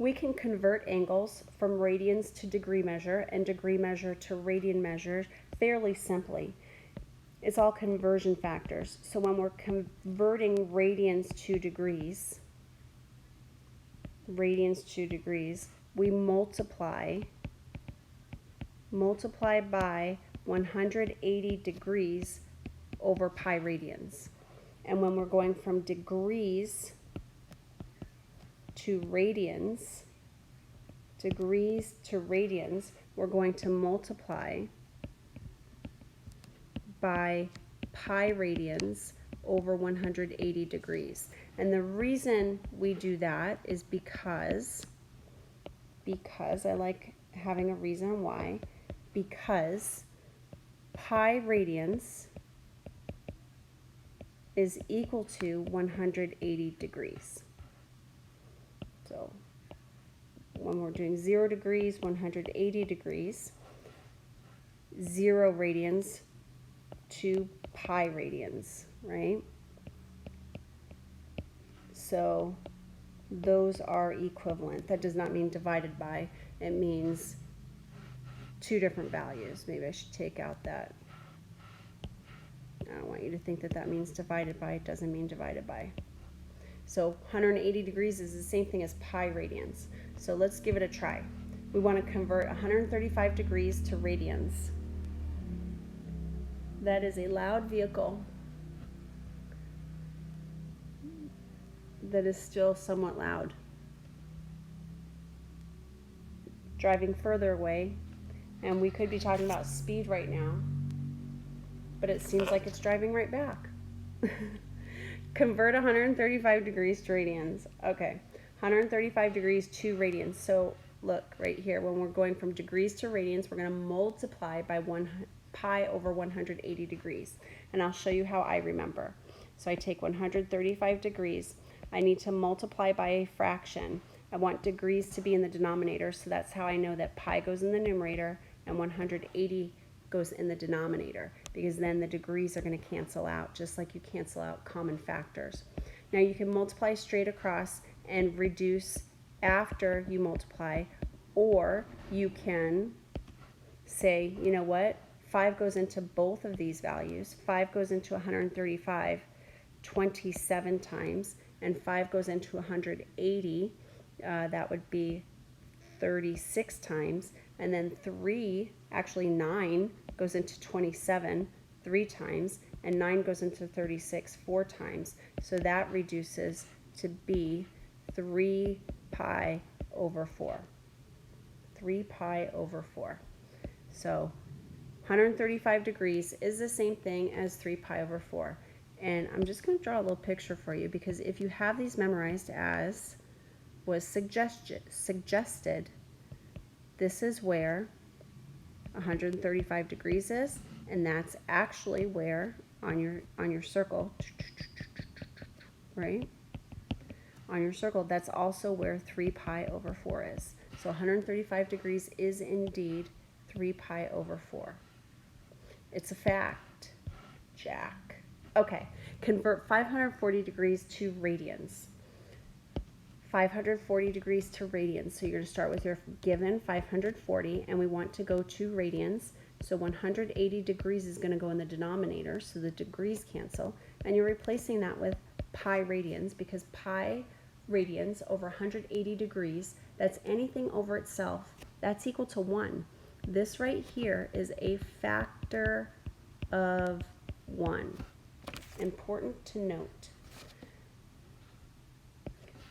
We can convert angles from radians to degree measure and degree measure to radian measure fairly simply. It's all conversion factors. So when we're converting radians to degrees, we multiply by 180 degrees over pi radians. And when we're going from degrees to radians, we're going to multiply by pi radians over 180 degrees. And the reason we do that is because I like having a reason why, because pi radians is equal to 180 degrees. So when we're doing 0 degrees, 180 degrees, 0 radians to pi radians, right? So those are equivalent. That does not mean divided by. It means two different values. Maybe I should take out that. I don't want you to think that that means divided by. It doesn't mean divided by. So 180 degrees is the same thing as pi radians. So let's give it a try. We want to convert 135 degrees to radians. That is a loud vehicle that is still somewhat loud. Driving further away, and we could be talking about speed right now, but it seems like it's driving right back. Convert 135 degrees to radians. Okay, 135 degrees to radians. So look right here, when we're going from degrees to radians, we're going to multiply by pi over 180 degrees. And I'll show you how I remember. So I take 135 degrees. I need to multiply by a fraction. I want degrees to be in the denominator, so that's how I know that pi goes in the numerator and 180 goes in the denominator, because then the degrees are going to cancel out, just like you cancel out common factors. Now you can multiply straight across and reduce after you multiply, or you can say, you know what, 5 goes into both of these values. 5 goes into 135 27 times, and 5 goes into 180, that would be 36 times, and then 9 goes into 27 3 times, and 9 goes into 36 4 times. So that reduces to be 3 pi over 4. 3 pi over 4. So 135 degrees is the same thing as 3 pi over 4. And I'm just going to draw a little picture for you, because if you have these memorized as was suggested, this is where 135 degrees is, and that's actually where on your circle, right? On your circle, that's also where 3 pi over 4 is. So 135 degrees is indeed 3 pi over 4. It's a fact, Jack. Okay, convert 540 degrees to radians. 540 degrees to radians. So you're going to start with your given 540, and we want to go to radians. So 180 degrees is going to go in the denominator, so the degrees cancel. And you're replacing that with pi radians, because pi radians over 180 degrees, that's anything over itself, that's equal to 1. This right here is a factor of 1. Important to note.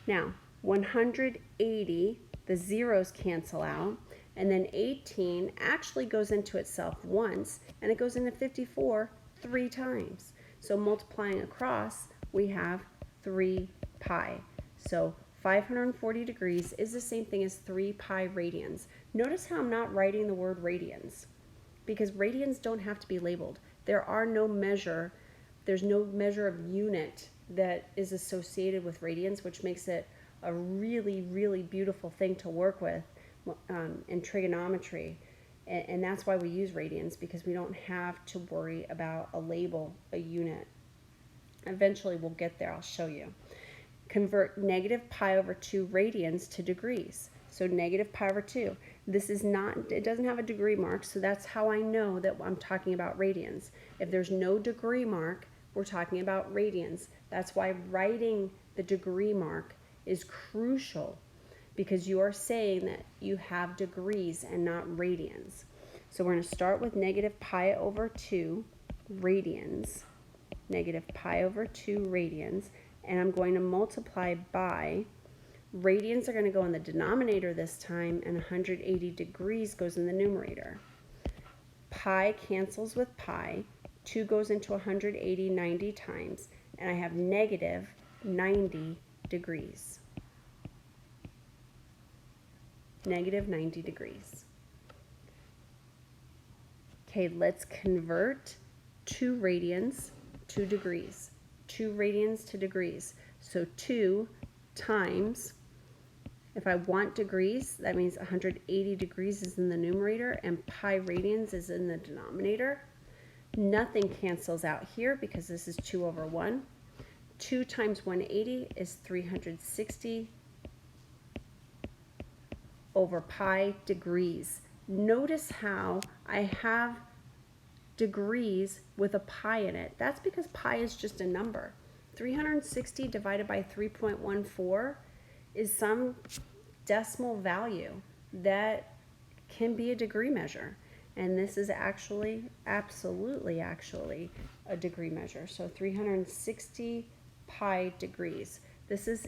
Now, 180, the zeros cancel out, and then 18 actually goes into itself once, and it goes into 54 3 times. So multiplying across, we have 3 pi. So 540 degrees is the same thing as 3 pi radians. Notice how I'm not writing the word radians, because radians don't have to be labeled. There's no measure of unit that is associated with radians, which makes it a really, really beautiful thing to work with in trigonometry. And that's why we use radians, because we don't have to worry about a label, a unit. Eventually we'll get there, I'll show you. Convert negative pi over 2 radians to degrees. So negative pi over 2. This is not, it doesn't have a degree mark, so that's how I know that I'm talking about radians. If there's no degree mark, we're talking about radians. That's why writing the degree mark is crucial, because you are saying that you have degrees and not radians. So we're going to start with negative pi over 2 radians, negative pi over 2 radians, and I'm going to multiply by, radians are going to go in the denominator this time, and 180 degrees goes in the numerator. Pi cancels with pi, 2 goes into 180 90 times, and I have negative 90 degrees. Negative 90 degrees. Okay, let's convert 2 radians to degrees. 2 radians to degrees. So 2 times, if I want degrees, that means 180 degrees is in the numerator and pi radians is in the denominator. Nothing cancels out here because this is 2 over 1. 2 times 180 is 360 over pi degrees. Notice how I have degrees with a pi in it. That's because pi is just a number. 360 divided by 3.14 is some decimal value that can be a degree measure. And this is actually, absolutely actually, a degree measure. So 360 pi degrees. This is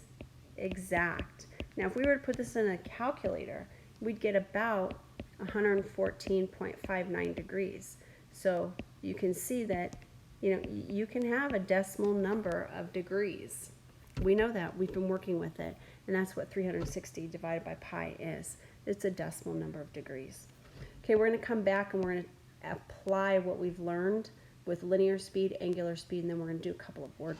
exact. Now, if we were to put this in a calculator, we'd get about 114.59 degrees. So you can see that, you can have a decimal number of degrees. We know that. We've been working with it. And that's what 360 divided by pi is. It's a decimal number of degrees. Okay, we're going to come back and we're going to apply what we've learned with linear speed, angular speed, and then we're going to do a couple of word